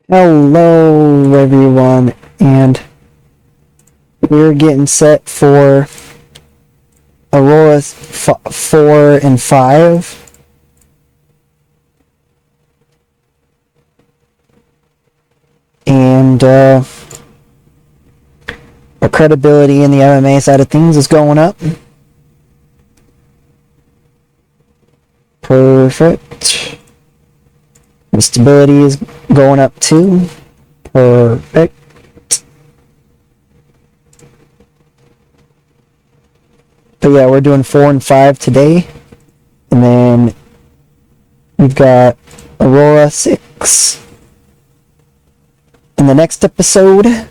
Hello, everyone, and we're getting set for Aurora 4 and 5. And our credibility in the MMA side of things is going up. Perfect. The stability is going up too. Perfect. But yeah, we're doing 4 and 5 today. And then we've got Aurora 6 in the next episode.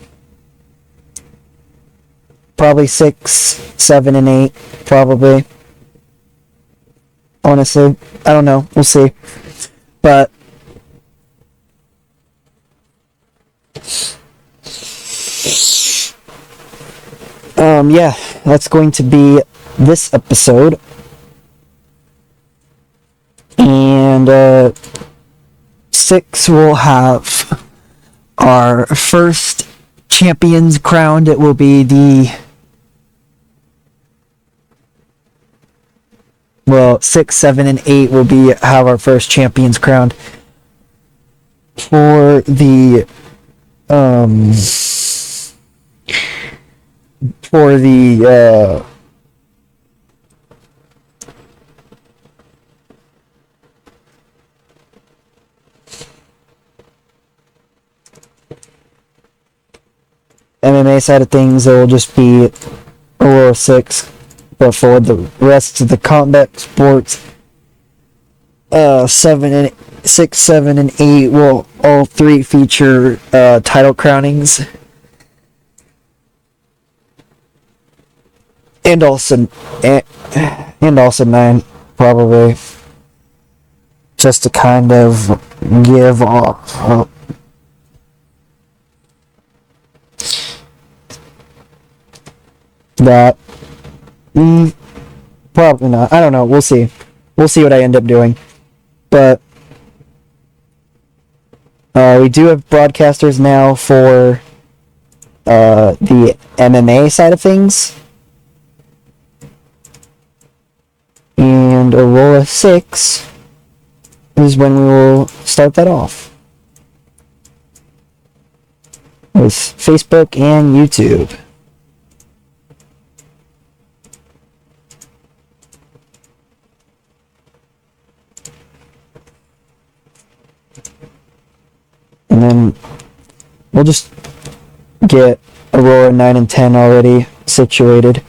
Probably 6, 7, and 8. Probably. Honestly, I don't know. We'll see. But yeah, that's going to be this episode. And 6 will have our first champions crowned. It will be the 6, 7, and 8 will have our first champions crowned. For the MMA side of things, it will just be Aurora 6. But for the rest of the combat sports, 6, 7, and 8 will all 3 feature title crownings. And also 9, probably. Just to kind of give off. That. Probably not. I don't know. We'll see. We'll see what I end up doing. But we do have broadcasters now for the MMA side of things. And Aurora 6 is when we will start that off. With Facebook and YouTube. And then we'll just get Aurora 9 and 10 already situated.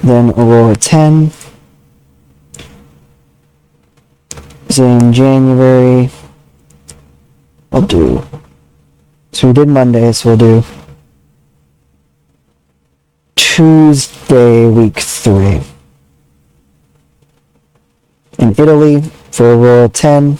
Then Aurora 10 is in January. So we did Monday, so we'll do Tuesday, week 3. In Italy for Aurora 10.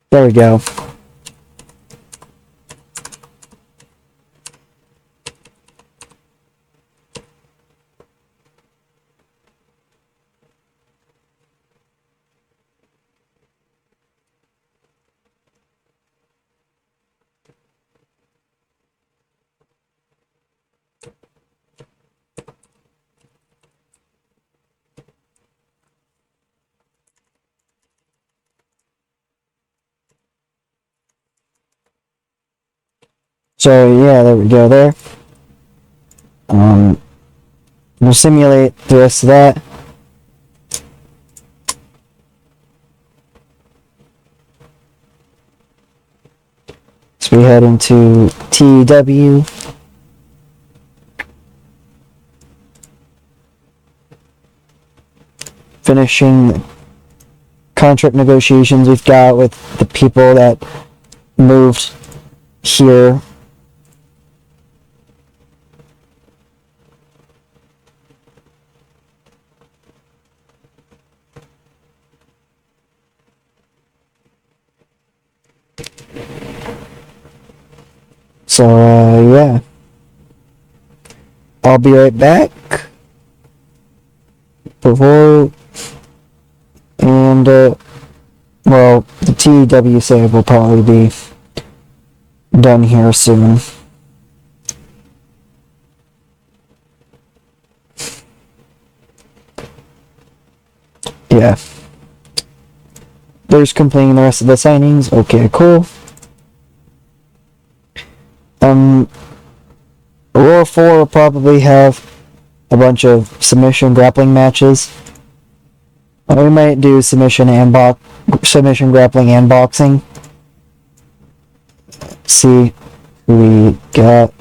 There we go. So yeah, there we go there. We'll simulate the rest of that. So we head into TW. finishing contract negotiations we've got with the people that moved here. So, yeah. I'll be right back. Before, and, well, the TEW save will probably be done here soon. Yeah. They're just completing the rest of the signings. Okay, cool. Aurora 4 will probably have a bunch of submission grappling matches. We might do submission grappling and boxing. Let's see who we got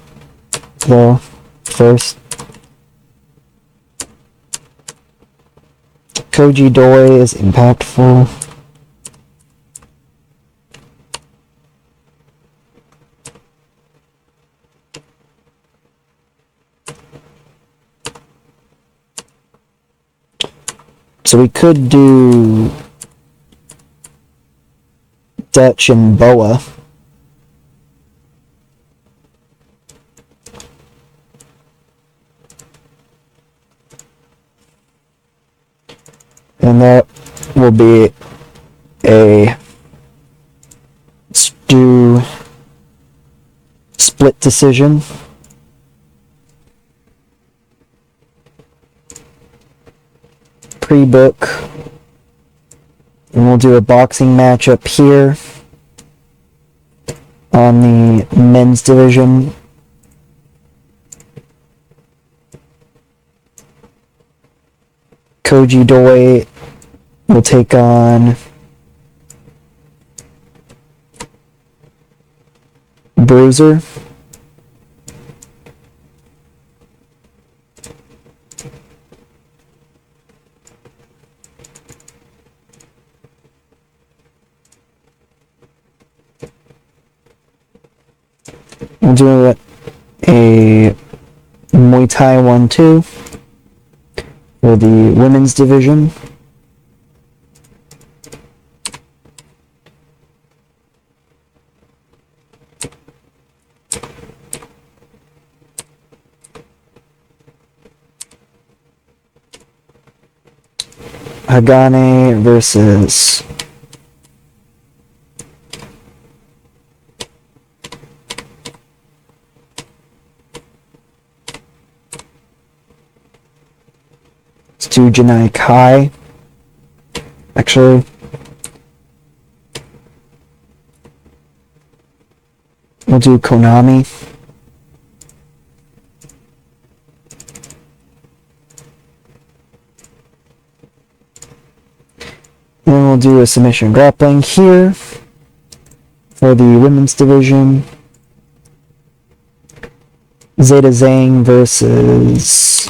though first. Koji Doi is impactful. So we could do Dutch and Boa. And that will be a split decision. Pre-book, and we'll do a boxing match up here on the men's division. Koji Doi will take on Bruiser. We'll do a Muay Thai 1-2 for the women's division. Hagane versus Janai Kai. Actually, we'll do Konami. And then we'll do a submission grappling here for the women's division. Zeta Zhang versus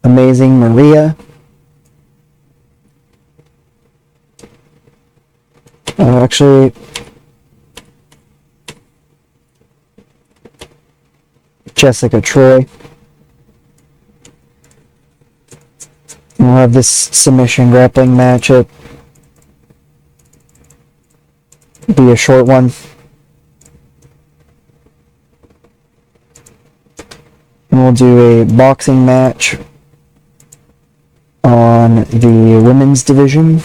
Amazing Maria. Actually, Jessica Troy. We'll have this submission grappling matchup be a short one. And we'll do a boxing match on the women's division.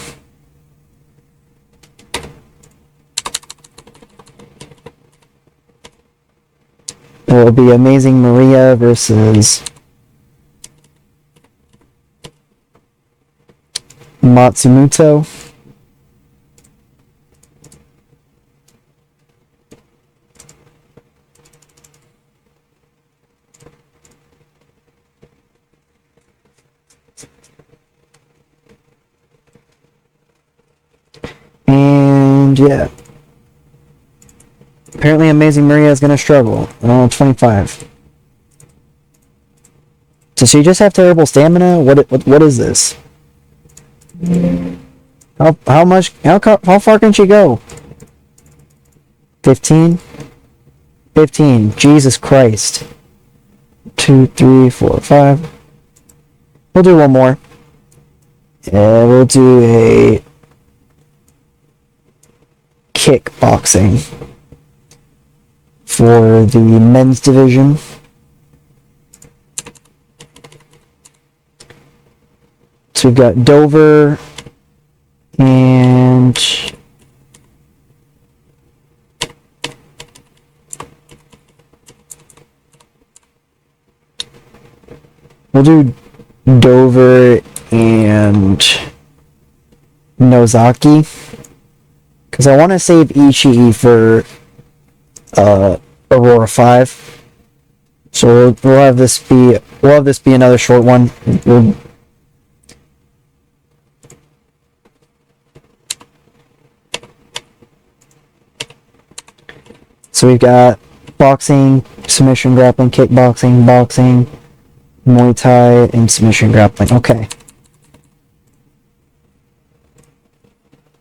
It will be Amazing Maria versus Matsumoto. And yeah, apparently Amazing Maria is going to struggle at 25. Does she just have terrible stamina? What is this? How far can she go? 15? 15. Jesus Christ. 2, 3, 4, 5. We'll do one more. And we'll do a kickboxing for the men's division. So we've got Dover and we'll do Dover and Nozaki, because I want to save Ishii for Aurora 5. So we'll have this be another short one. So we've got boxing, submission grappling, kickboxing, boxing, Muay Thai, and submission grappling. Okay.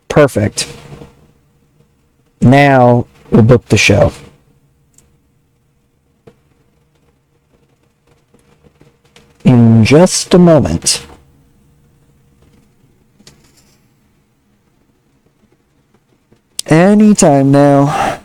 Perfect. Now we'll book the show. In just a moment. Anytime now.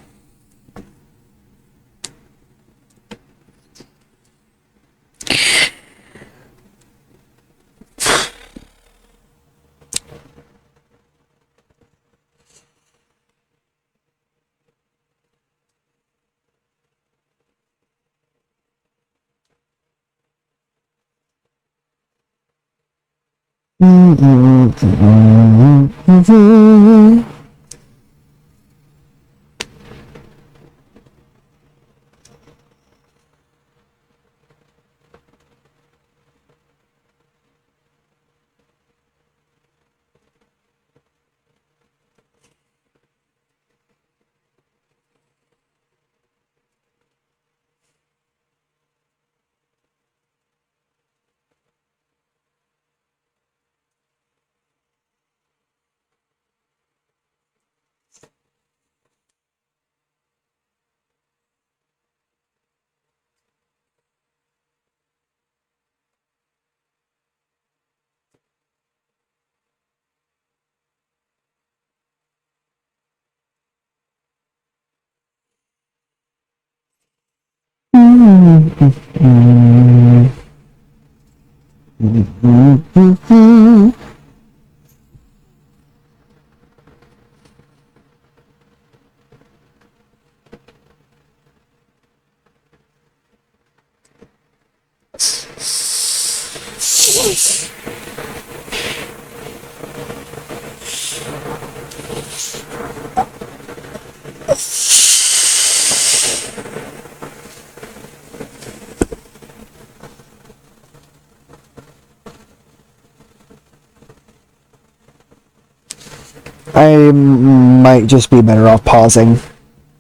I might just be better off pausing.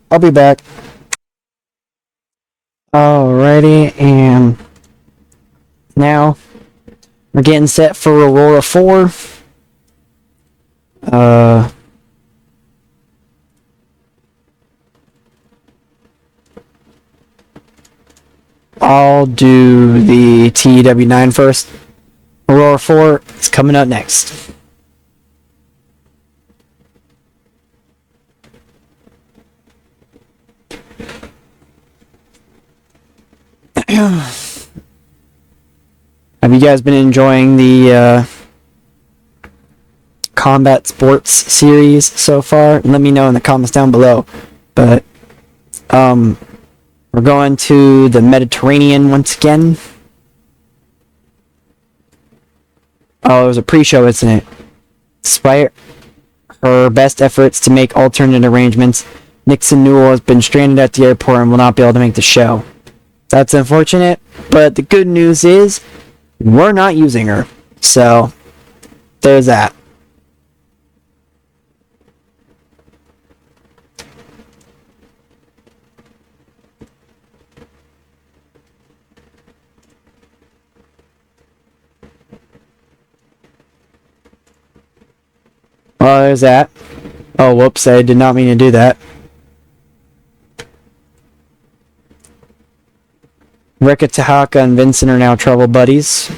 I'll be back. Alrighty, and now we're getting set for Aurora 4. I'll do the TW9 first. Aurora 4 is coming up next. Have you guys been enjoying the combat sports series so far? Let me know in the comments down below. But we're going to the Mediterranean once again. Oh, it was a pre-show incident. Despite her best efforts to make alternate arrangements, Nixon Newell has been stranded at the airport and will not be able to make the show. That's unfortunate, but the good news is we're not using her. So, there's that. Oh, there's that. Oh, whoops, I did not mean to do that. Rika Tahaka and Vincent are now trouble buddies.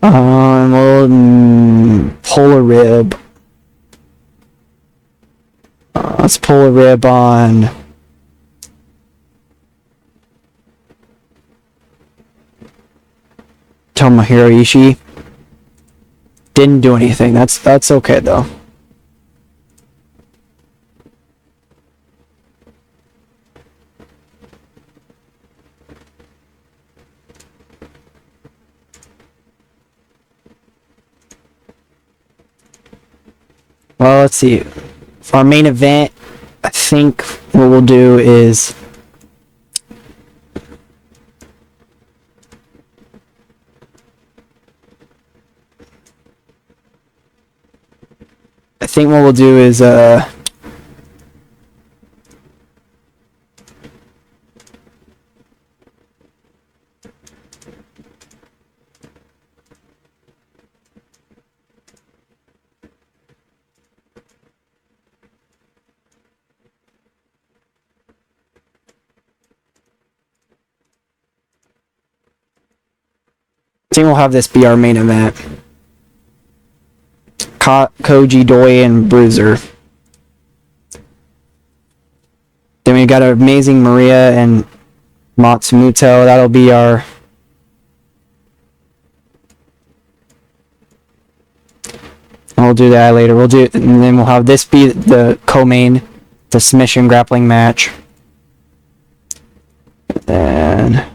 We'll pull a rib. Let's pull a rib on Tomohiro Ishii. Didn't do anything. That's okay though. Well, let's see. For our main event, I think what we'll do is we'll have this be our main event. Koji Doi and Bruiser. Then we got Amazing Maria and Matsumoto. That'll be our we'll do that later. And then we'll have this be the co-main, the submission grappling match. And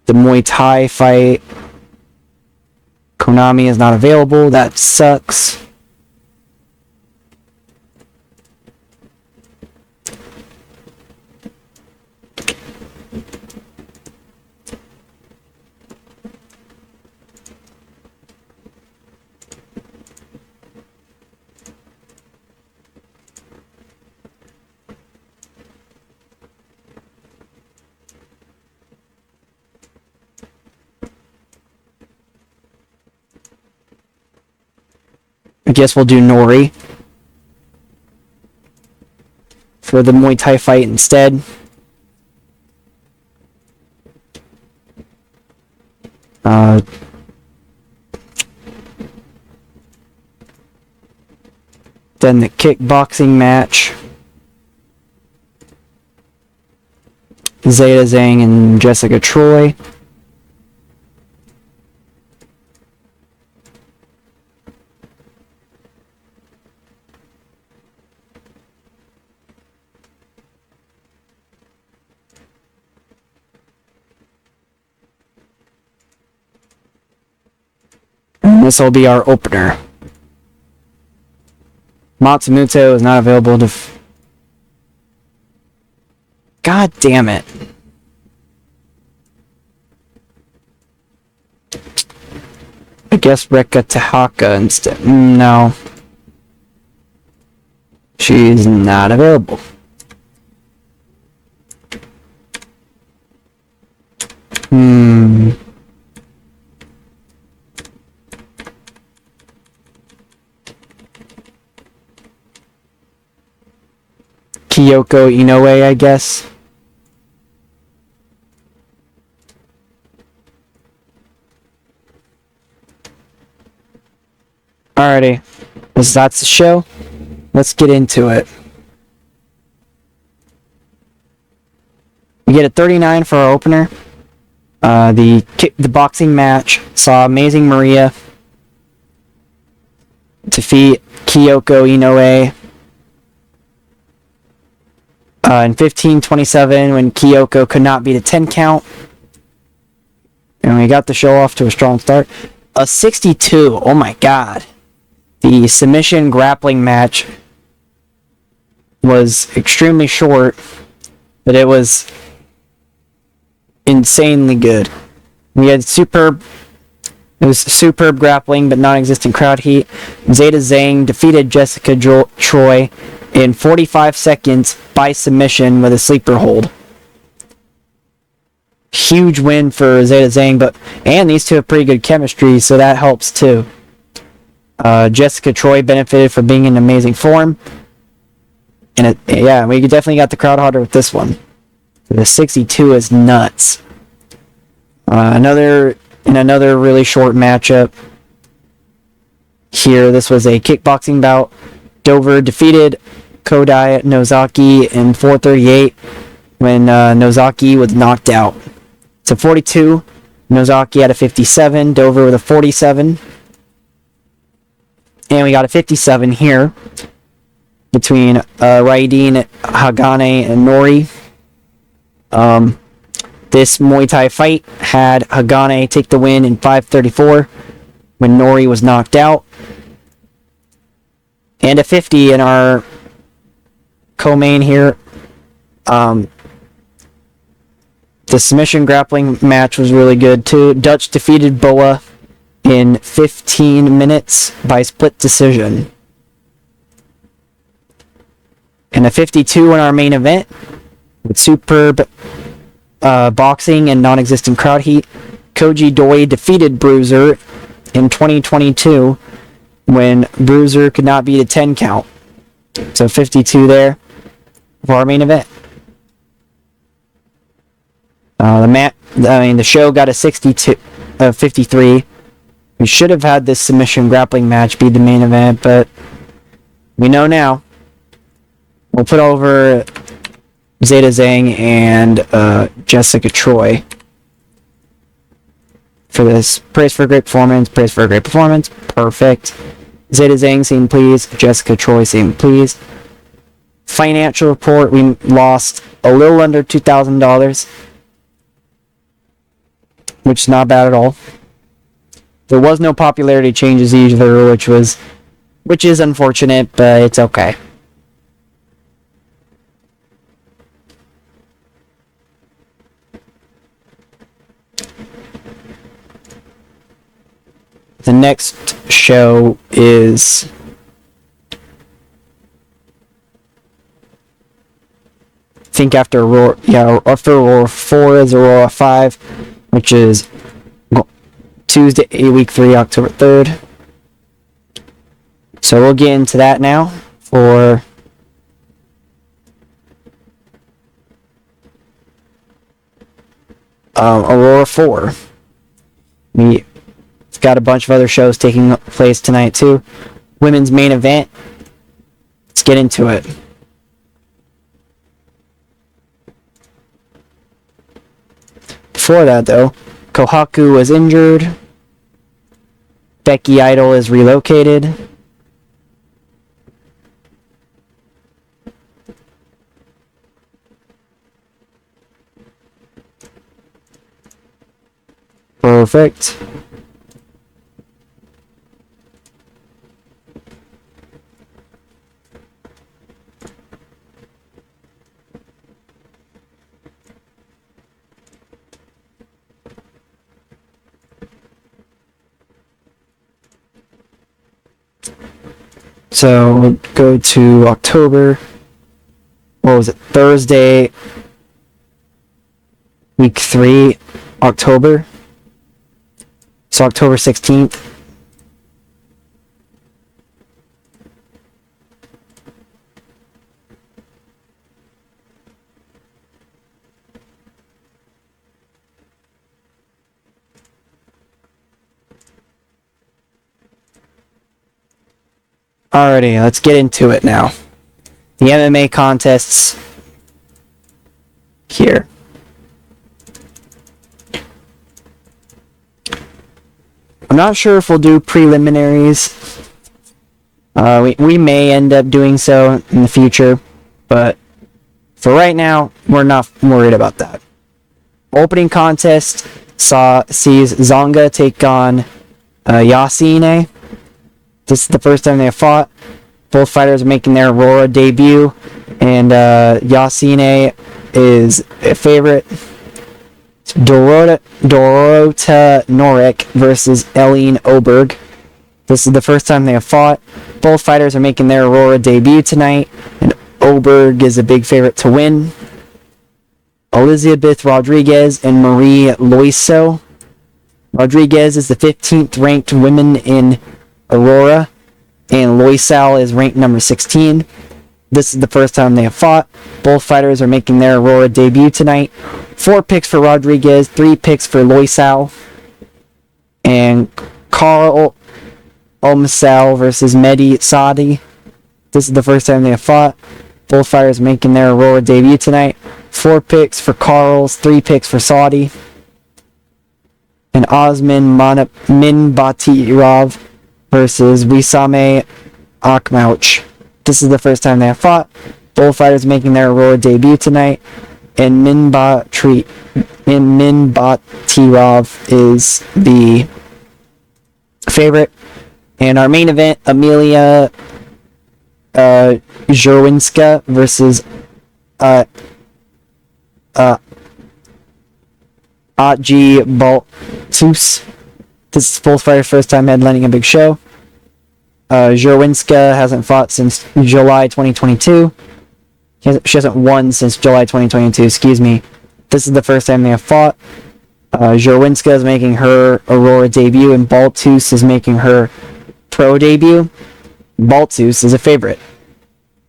the Muay Thai fight. Konami is not available. That sucks. I guess we'll do Nori for the Muay Thai fight instead. Then the kickboxing match. Zeta Zhang and Jessica Troy. This will be our opener. Matsumoto is not available to... God damn it. I guess Rika Tahaka instead. No. She's not available. Kyoko Inoue, I guess. Alrighty. That's the show. Let's get into it. We get a 39 for our opener. The boxing match saw Amazing Maria defeat Kyoko Inoue in 15:27 when Kyoko could not beat a 10 count. And we got the show off to a strong start. A 62, oh my god. The submission grappling match was extremely short, but it was insanely good. We had superb grappling but non-existent crowd heat. Zeta Zhang defeated Jessica Troy in 45 seconds by submission with a sleeper hold. huge win for Zeta Zhang, and these two have pretty good chemistry, so that helps too. Jessica Troy benefited from being in amazing form. And we definitely got the crowd harder with this one. The 62 is nuts. Another really short matchup here. This was a kickboxing bout. Dover defeated Kodai Nozaki in 4:38 when Nozaki was knocked out. So 42, Nozaki had a 57, Dover with a 47. And we got a 57 here between Raideen Hagane and Nori. This Muay Thai fight had Hagane take the win in 5:34 when Nori was knocked out. And a 50 in our co-main here. The submission grappling match was really good too. Dutch defeated Boa in 15 minutes by split decision. And a 52 in our main event with superb boxing and non-existent crowd heat. Koji Doi defeated Bruiser in 2022 when Bruiser could not beat a 10 count. So 52 there for our main event. The show got a 53. We should have had this submission grappling match be the main event, but we know now. We'll put over Zeta Zhang and Jessica Troy for this. Praise for a great performance. Praise for a great performance. Perfect. Zeta Zhang, same please. Jessica Troy, same please. Financial report, we lost a little under $2,000, which is not bad at all. There was no popularity changes either, which is unfortunate, but it's okay. The next show is I think after Aurora 4 is Aurora 5, which is Tuesday, week 3, October 3rd. So we'll get into that now for Aurora 4. We've got a bunch of other shows taking place tonight too. Women's main event. Let's get into it. Before that though, Kohaku was injured. Becky Idol is relocated. Perfect. So we'll go to October. What was it? Thursday, week 3, October. So October 16th. Alrighty, let's get into it now. The MMA contests here. I'm not sure if we'll do preliminaries. We may end up doing so in the future, but for right now, we're not worried about that. Opening contest sees Zonga take on Yasine. This is the first time they have fought. Both fighters are making their Aurora debut, and Yasine is a favorite. It's Dorota Norek versus Eileen Oberg. This is the first time they have fought. Both fighters are making their Aurora debut tonight, and Oberg is a big favorite to win. Elizabeth Rodriguez and Marie Loiseau. Rodriguez is the 15th ranked woman in AURORA, and Loiseau is ranked number 16. This is the first time they have fought. Both fighters are making their AURORA debut tonight. 4 picks for Rodriguez, 3 picks for Loiseau. And Carl Omsal versus Mehdi Saadi. This is the first time they have fought. Both fighters making their AURORA debut tonight. 4 picks for Carls, 3 picks for Saudi. And Osman Minbatirov versus Wisame Akmouch. This is the first time they have fought. Both fighters making their AURORA debut tonight. And Minbatirov is the favorite. And our main event, Amelia Zerwinska versus Atji Baltus. This is both fighters' first time headlining a big show. Zerwinska hasn't fought since July 2022. She hasn't won since July 2022, excuse me. This is the first time they have fought. Zerwinska is making her AURORA debut, and Baltus is making her pro debut. Baltus is a favorite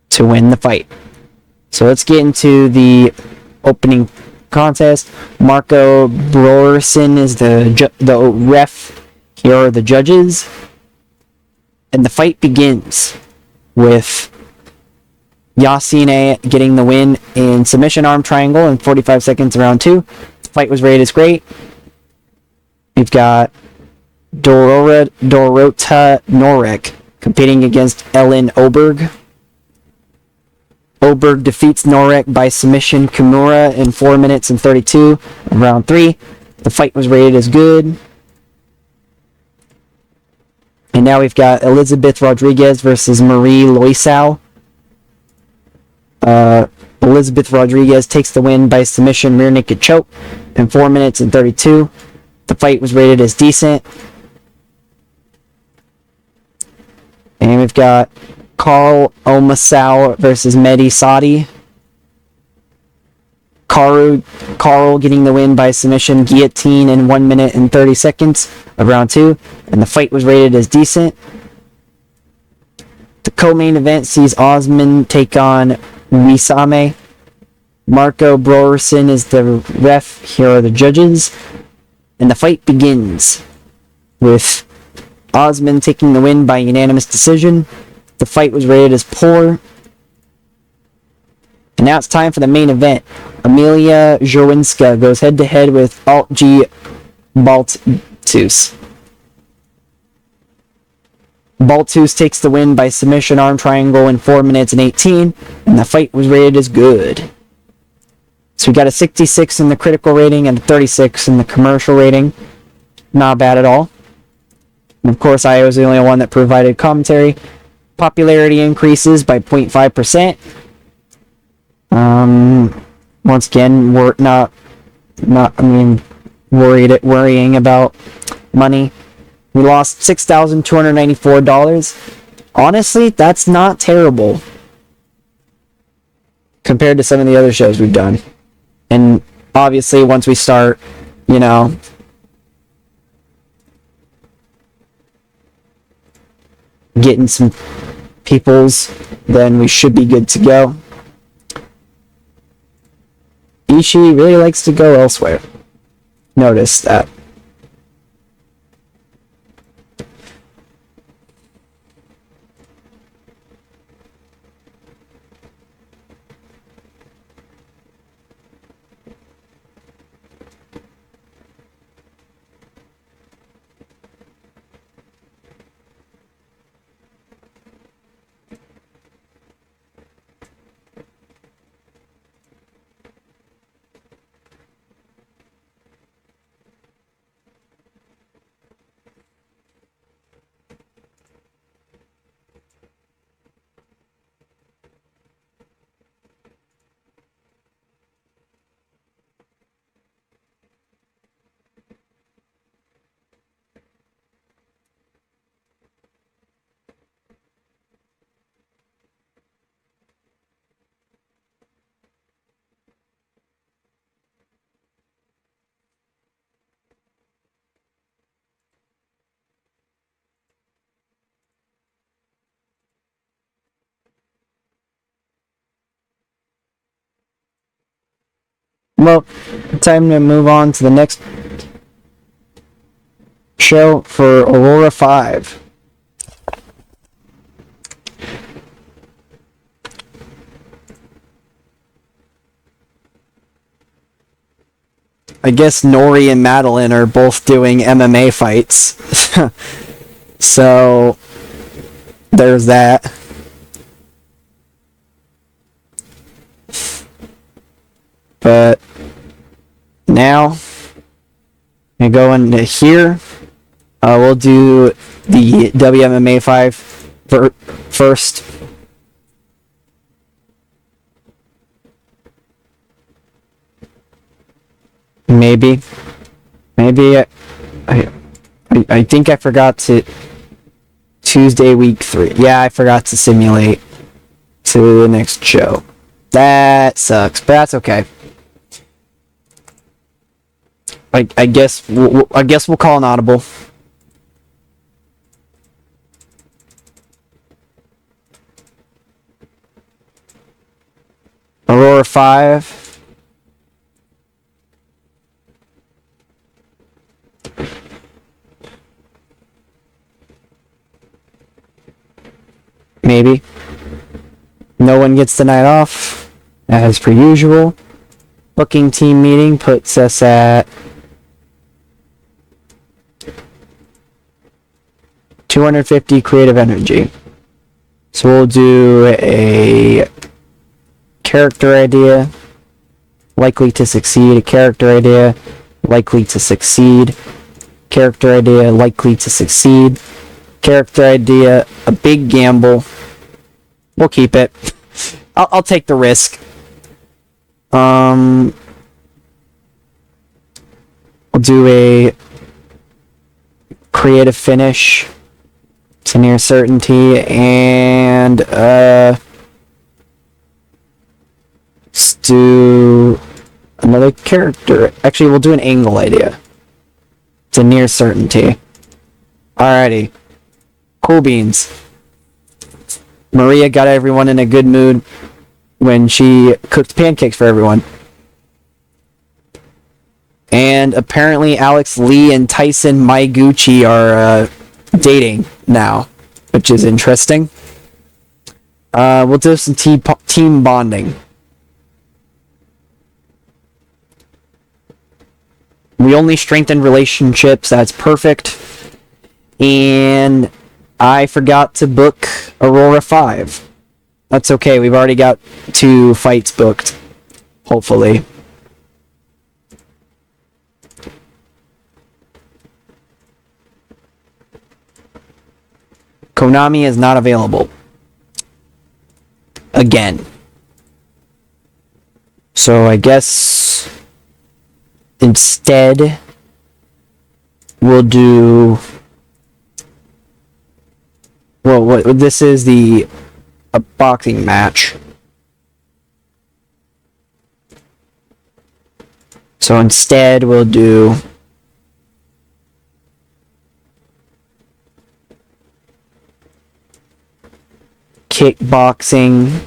to win the fight. So let's get into the opening contest. Marco Brorson is the ref. Here are the judges. And the fight begins with Yasine getting the win in submission arm triangle in 45 seconds of round 2. The fight was rated as great. We've got Dorota Norek competing against Ellen Oberg. Oberg defeats Norek by submission Kimura in 4 minutes and 32 of round 3. The fight was rated as good. And now we've got Elizabeth Rodriguez versus Marie Loiseau. Elizabeth Rodriguez takes the win by submission rear naked choke in 4 minutes and 32. The fight was rated as decent. And we've got Carl Omasau versus Mehdi Saadi. Carl getting the win by submission guillotine in 1 minute and 30 seconds of round 2. And the fight was rated as decent. The co-main event sees Osman take on Wisame. Marco Brorson is the ref. Here are the judges. And the fight begins with Osman taking the win by unanimous decision. The fight was rated as poor. And now it's time for the main event. Amelia Zerwinska goes head-to-head with Atji Baltus. Baltus takes the win by submission arm triangle in 4 minutes and 18, and the fight was rated as good. So we got a 66 in the critical rating and a 36 in the commercial rating. Not bad at all. And of course, I was the only one that provided commentary. Popularity increases by 0.5%. Once again, we're not worrying about money. We lost $6,294. Honestly, that's not terrible compared to some of the other shows we've done. And obviously, once we start, getting some peoples, then we should be good to go. Ishii really likes to go elsewhere. Notice that. Well, time to move on to the next show for Aurora 5. I guess Nori and Madeline are both doing MMA fights. So, there's that. But now, we go into here. We'll do the WMMA 5 first. Maybe I think I forgot to Tuesday week 3. Yeah, I forgot to simulate to the next show. That sucks, but that's okay. I guess we'll call an audible. Aurora 5. Maybe. No one gets the night off, as per usual. Booking team meeting puts us at 250 creative energy. So we'll do a character idea, likely to succeed, a character idea, likely to succeed, character idea, likely to succeed, character idea, a big gamble. We'll keep it. I'll take the risk. We'll do a creative finish to near certainty, and let's do another character. Actually, we'll do an angle idea to near certainty. Alrighty. Cool beans. Maria got everyone in a good mood when she cooked pancakes for everyone. And apparently Alex Lee and Tyson Maiguchi are dating now, which is interesting. We'll do some team bonding. We only strengthen relationships. That's perfect. And I forgot to book Aurora 5. That's okay. We've already got 2 fights booked. Hopefully. Konami is not available. Again. So I guess instead we'll do... Well, this is a boxing match. So instead we'll do kickboxing,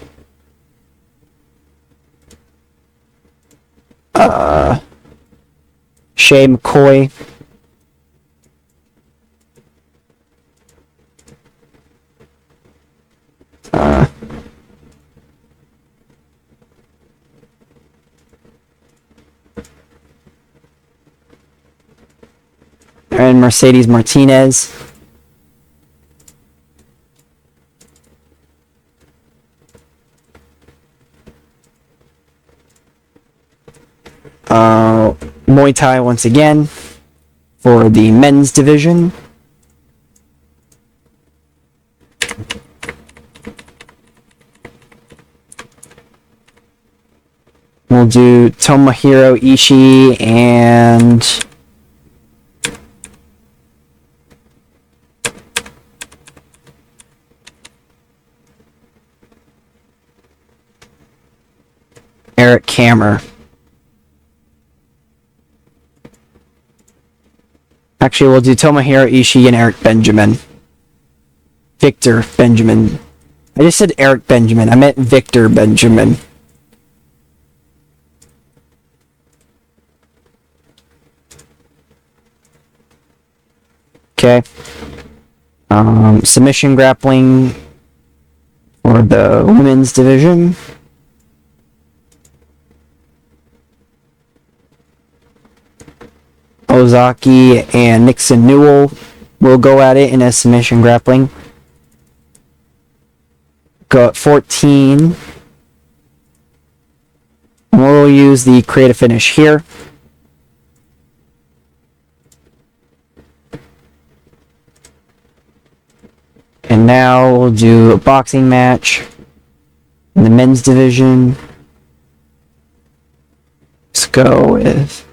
Shay McCoy, and Mercedes Martinez. Muay Thai once again for the men's division. We'll do Tomohiro Ishii and Eric Kammer. Actually, we'll do Tomohiro Ishii and Eric Benjamin. Victor Benjamin. I just said Eric Benjamin. I meant Victor Benjamin. Okay. Submission grappling for the women's division. Ozaki and Nixon Newell will go at it in a submission grappling. Go at 14. We'll use the creative finish here. And now we'll do a boxing match in the men's division. Let's go with...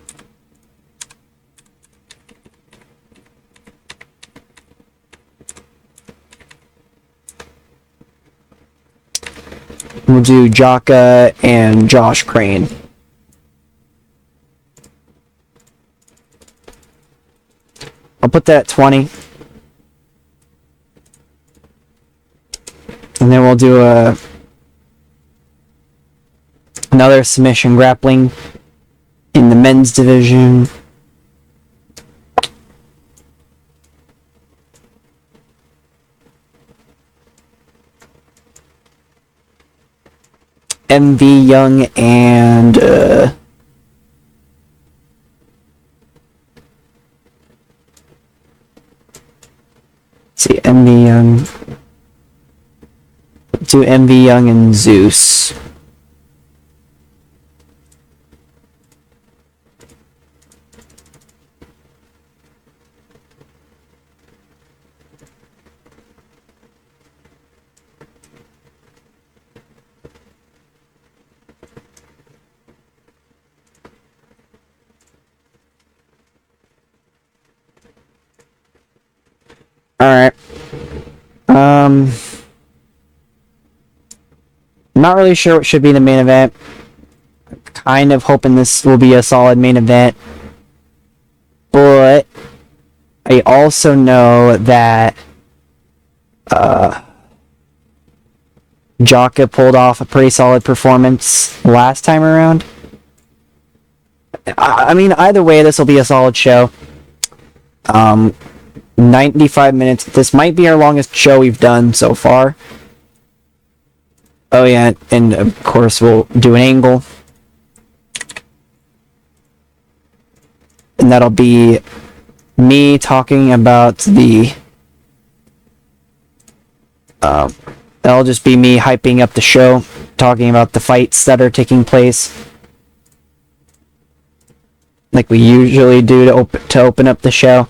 We'll do Jaka and Josh Crane. I'll put that at 20. And then we'll do another submission grappling in the men's division. MV Young and let's see, MV Young. Do MV Young and Zeus. Alright. Not really sure what should be the main event. Kind of hoping this will be a solid main event. But I also know that Jaka pulled off a pretty solid performance last time around. I mean, either way, this will be a solid show. 95 minutes. This might be our longest show we've done so far. Oh yeah, and of course we'll do an angle. And that'll be me talking about the... that'll just be me hyping up the show, talking about the fights that are taking place. Like we usually do to open up the show.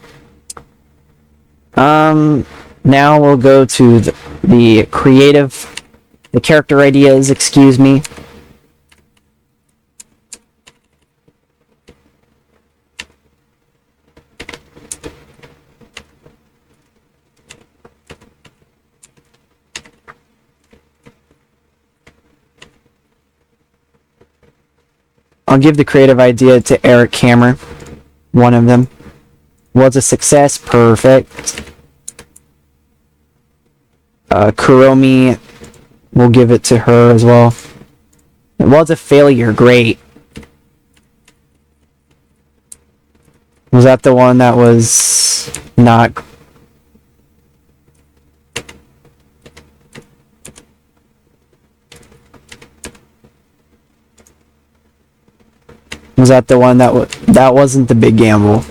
Now we'll go to the creative... The character ideas, excuse me. I'll give the creative idea to Eric Hammer. One of them. Was a success, perfect. Kuromi... We'll give it to her as well. It was a failure, great. Was that the one that was not... Was that the one that wasn't the big gamble?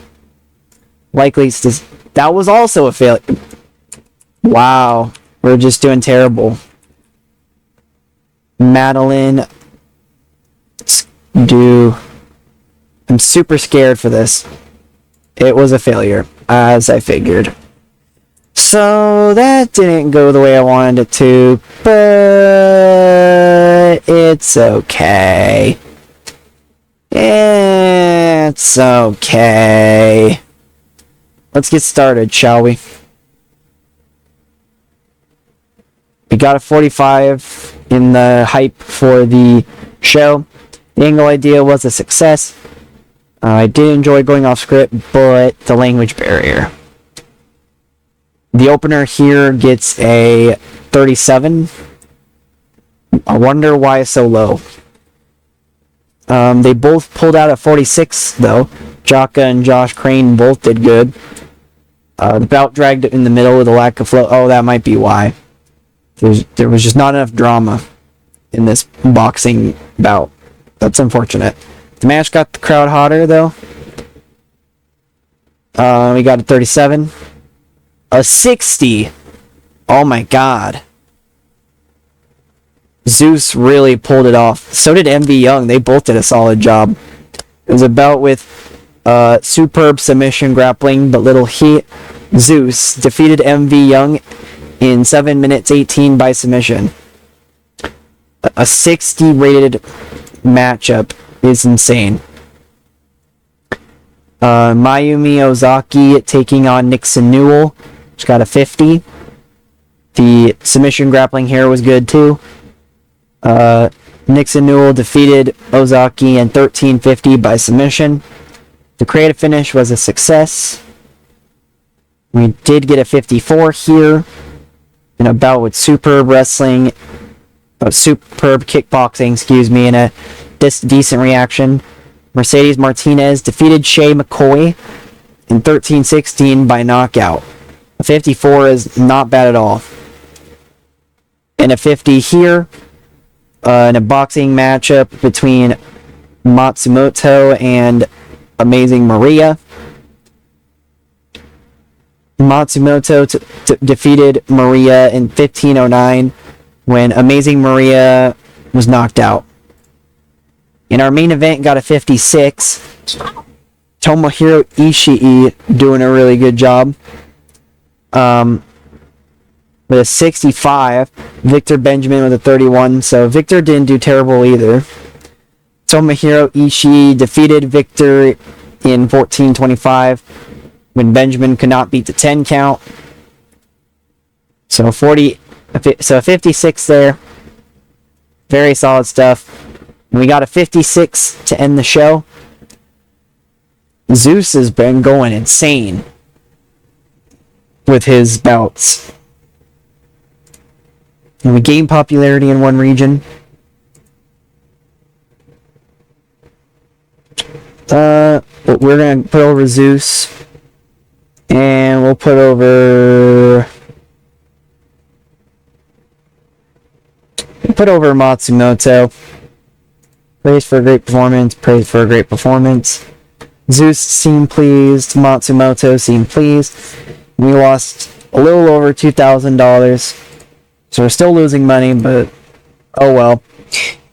Likely that was also a failure. Wow, we're just doing terrible. Madeline, I'm super scared for this. It was a failure, as I figured. So that didn't go the way I wanted it to, but it's okay. It's okay. Let's get started, shall we? We got a 45 in the hype for the show. The angle idea was a success. I did enjoy going off script, but the language barrier. The opener here gets a 37. I wonder why it's so low. They both pulled out a 46, though. Jaka and Josh Crane both did good. The bout dragged in the middle with a lack of flow. Oh, that might be why. There was just not enough drama in this boxing bout. That's unfortunate. The match got the crowd hotter, though. We got a 37. A 60. Oh my god. Zeus really pulled it off. So did MV Young. They both did a solid job. It was a bout with superb submission grappling, but little heat. Zeus defeated MV Young in 7 minutes 18 by submission. A 60 rated matchup is insane. Mayumi Ozaki taking on Nixon Newell. She's got a 50. The submission grappling here was good too. Nixon Newell defeated Ozaki in 13:50 by submission. The creative finish was a success. We did get a 54 here in a bout with superb wrestling, superb kickboxing, and a decent reaction. Mercedes Martinez defeated Shay McCoy in 13:16 by knockout. A 54 is not bad at all. And a 50 here in a boxing matchup between Matsumoto and Amazing Maria. Matsumoto defeated Maria in 15:09 when Amazing Maria was knocked out. In our main event, got a 56. Tomohiro Ishii doing a really good job. With a 65. Victor Benjamin with a 31. So Victor didn't do terrible either. Tomohiro Ishii defeated Victor in 14:25 when Benjamin could not beat the 10 count. So 56 there. Very solid stuff. And we got a 56 to end the show. Zeus has been going insane with his bouts. And we gained popularity in one region. We're going to put over Zeus. And we'll put over Matsumoto. Praise for a great performance. Praise for a great performance. Zeus seemed pleased. Matsumoto seemed pleased. We lost a little over $2,000. So we're still losing money, but oh well.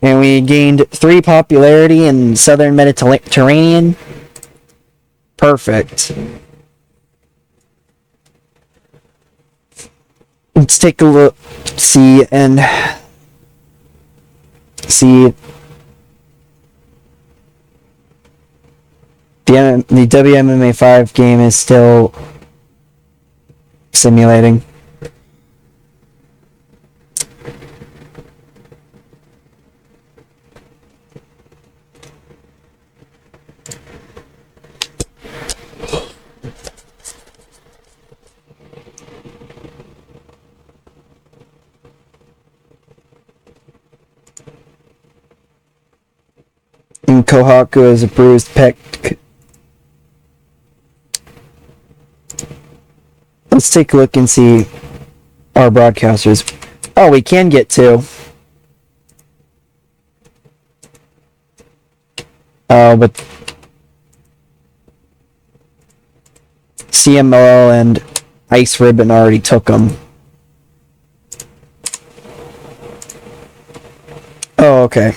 And we gained 3 popularity in Southern Mediterranean. Perfect. Let's take a look, see the WMMA 5 game is still simulating. And Kohaku has a bruised pec. Let's take a look and see our broadcasters. Oh, we can get 2. But CMLL and Ice Ribbon already took them. Oh, okay.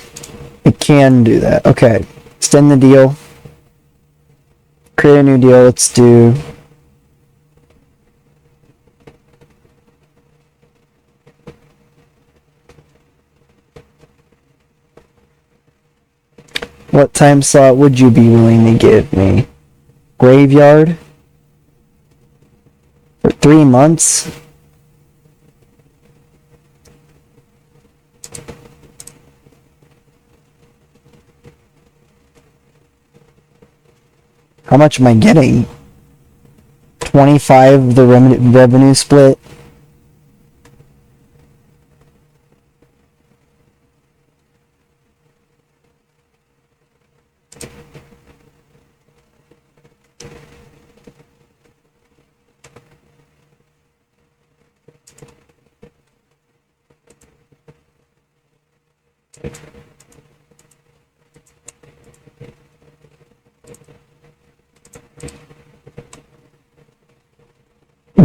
It can do that. Okay. Extend the deal. Create a new deal. Let's do... What time slot would you be willing to give me? Graveyard? For 3 months? How much am I getting? 25 the revenue split?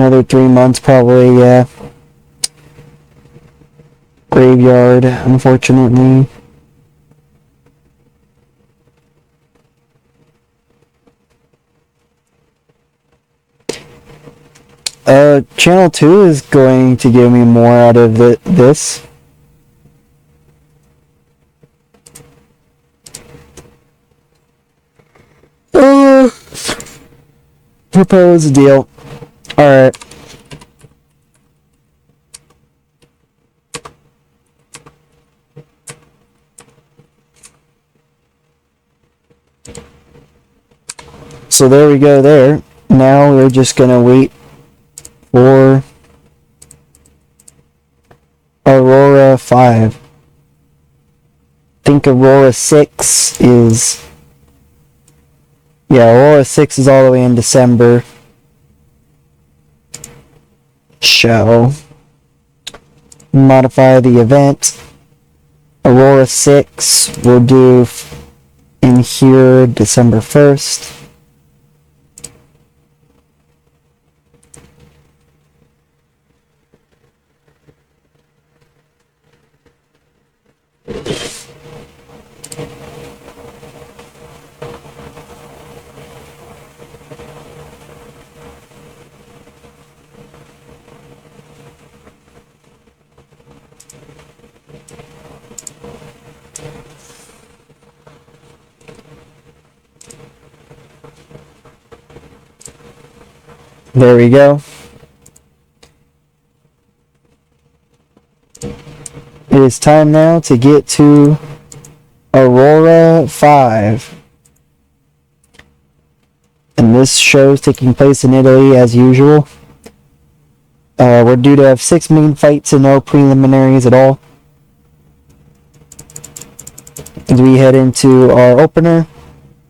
another 3 months probably, yeah. Graveyard, unfortunately. Channel 2 is going to give me more out of this. Propose deal. Alright. So there we go there. Now we're just gonna wait for Aurora 5. I think Aurora 6 is... Yeah, Aurora 6 is all the way in December. Shall modify the event. Aurora 6 we'll do in here December 1st. There we go. It is time now to get to Aurora 5. And this show is taking place in Italy as usual. We're due to have 6 main fights and no preliminaries at all. As we head into our opener,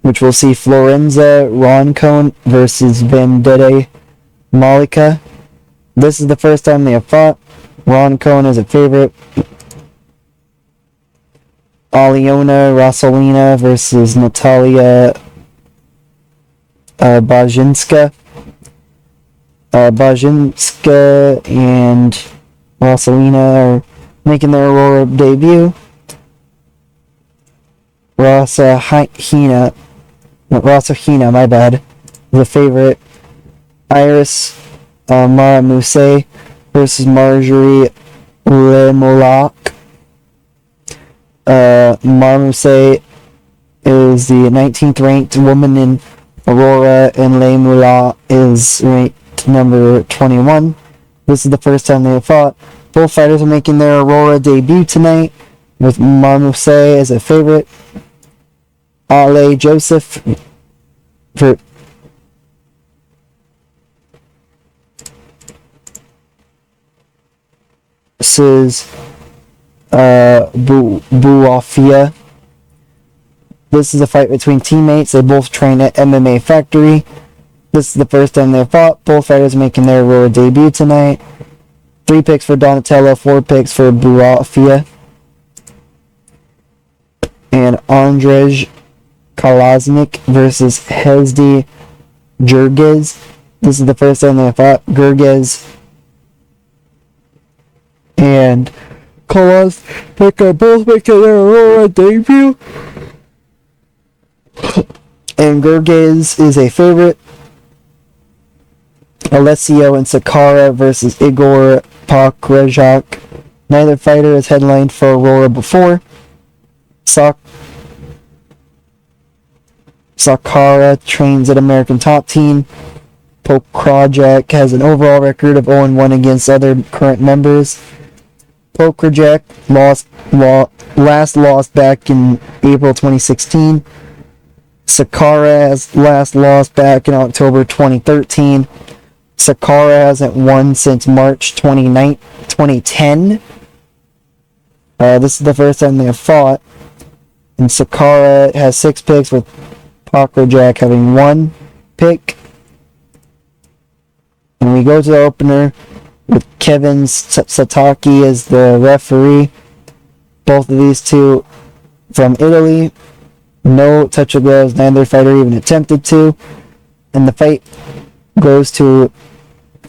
which will see Florenza Roncone versus Vendetta Malika. This is the first time they have fought. Roncone is a favorite. Aliona Rosalina versus Natalia Bajinska. Bajinska and Rosalina are making their Aurora debut. Rosahina, my bad, the favorite. Iris Maramuse versus Marjorie Lemolac. Maramuse is the 19th ranked woman in Aurora, and Lemolac is ranked number 21. This is the first time they have fought. Both fighters are making their Aurora debut tonight, with Maramuse as a favorite. Ale Joseph versus Buafia. This is a fight between teammates. They both train at MMA Factory. This is the first time they've fought. Both fighters making their Aurora debut tonight. 3 picks for Donatello, 4 picks for Buafia. And Andrzej Kalaznik versus Hezdi Gerges. This is the first time they fought. Gerges and Kalaznik are both making their Aurora debut. And Gerges is a favorite. Alessio and Sakara versus Igor Pakrajak. Neither fighter has headlined for Aurora before. Sakara trains at American Top Team. Pokrajak has an overall record of 0-1 against other current members. Pokrajak last lost back in April 2016. Sakara has last lost back in October 2013. Sakara hasn't won since March 2010. This is the first time they have fought. And Sakara has 6 picks, with Pokrajak having 1 pick. And we go to the opener with Kevin Sataki as the referee. Both of these two from Italy. No touch of gloves, neither fighter even attempted to. And the fight goes to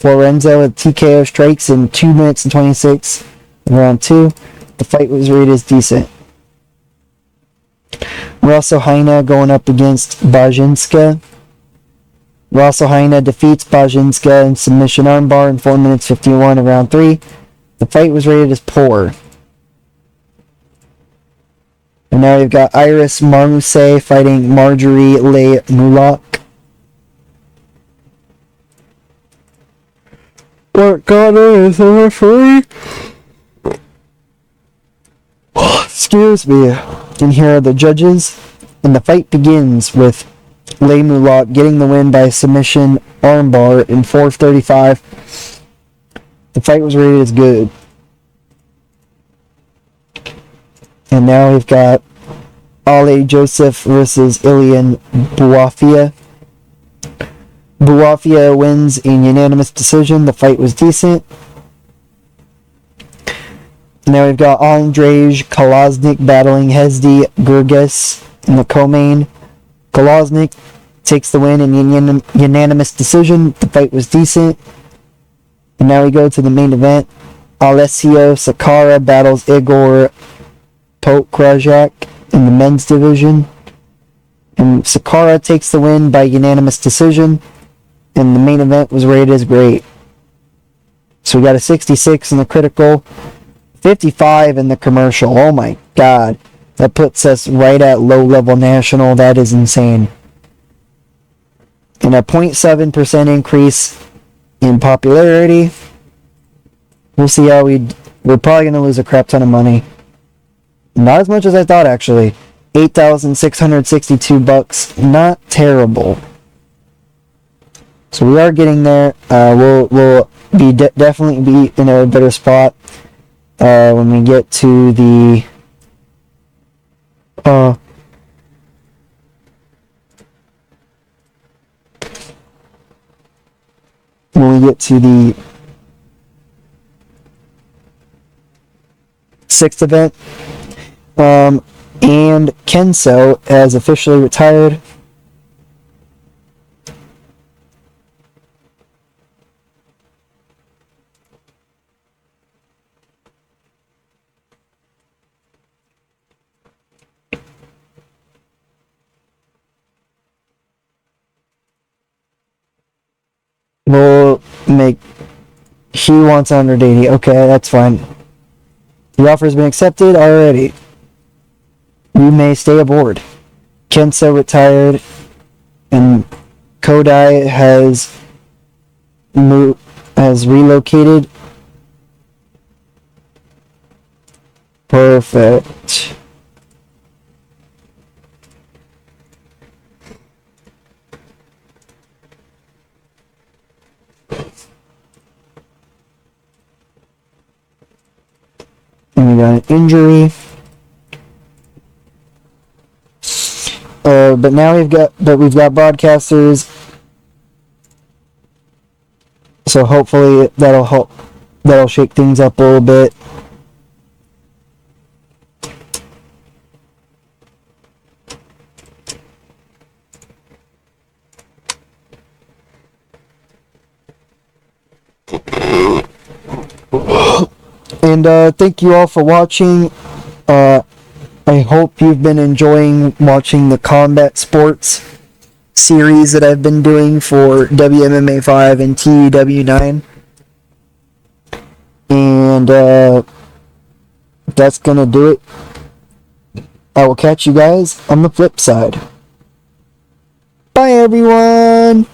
Florenzo with TKO strikes in 2 minutes and 26 in round 2. The fight was rated as decent. Rosohaina going up against Bajinska. Rosohaina defeats Bajinska in submission armbar in 4 minutes 51 in round 3. The fight was rated as poor. And now we've got Iris Marmuse fighting Marjorie Le Moulak. What God is the referee? Excuse me. And here are the judges. And the fight begins with Le Moulak getting the win by submission armbar in 4:35. The fight was rated as good. And now we've got Ali Joseph versus Ilian Buafia. Buafia wins in unanimous decision. The fight was decent. Now we've got Andrzej Kolesnik battling Hezdi Gurges in the co-main. Kolesnik takes the win in unanimous decision. The fight was decent. And now we go to the main event. Alessio Sakara battles Igor Pokrajak in the men's division. And Sakara takes the win by unanimous decision. And the main event was rated as great. So we got a 66 in the critical, 55 in the commercial. Oh my God. That puts us right at low-level national. That is insane. And a 0.7% increase in popularity. We'll see how we're probably going to lose a crap ton of money. Not as much as I thought, actually. $8,662. Not terrible. So we are getting there. We'll be definitely be in a better spot when we get to the sixth event. And Kenso has officially retired. We'll make... He wants 180. Okay, that's fine. The offer has been accepted already. You may stay aboard. Kenso retired, and Kodai has relocated. Perfect. And we got an injury. But now we've got broadcasters. So hopefully that'll shake things up a little bit. And thank you all for watching. I hope you've been enjoying watching the combat sports series that I've been doing for WMMA 5 and TEW 9. And that's gonna do it. I will catch you guys on the flip side. Bye, everyone!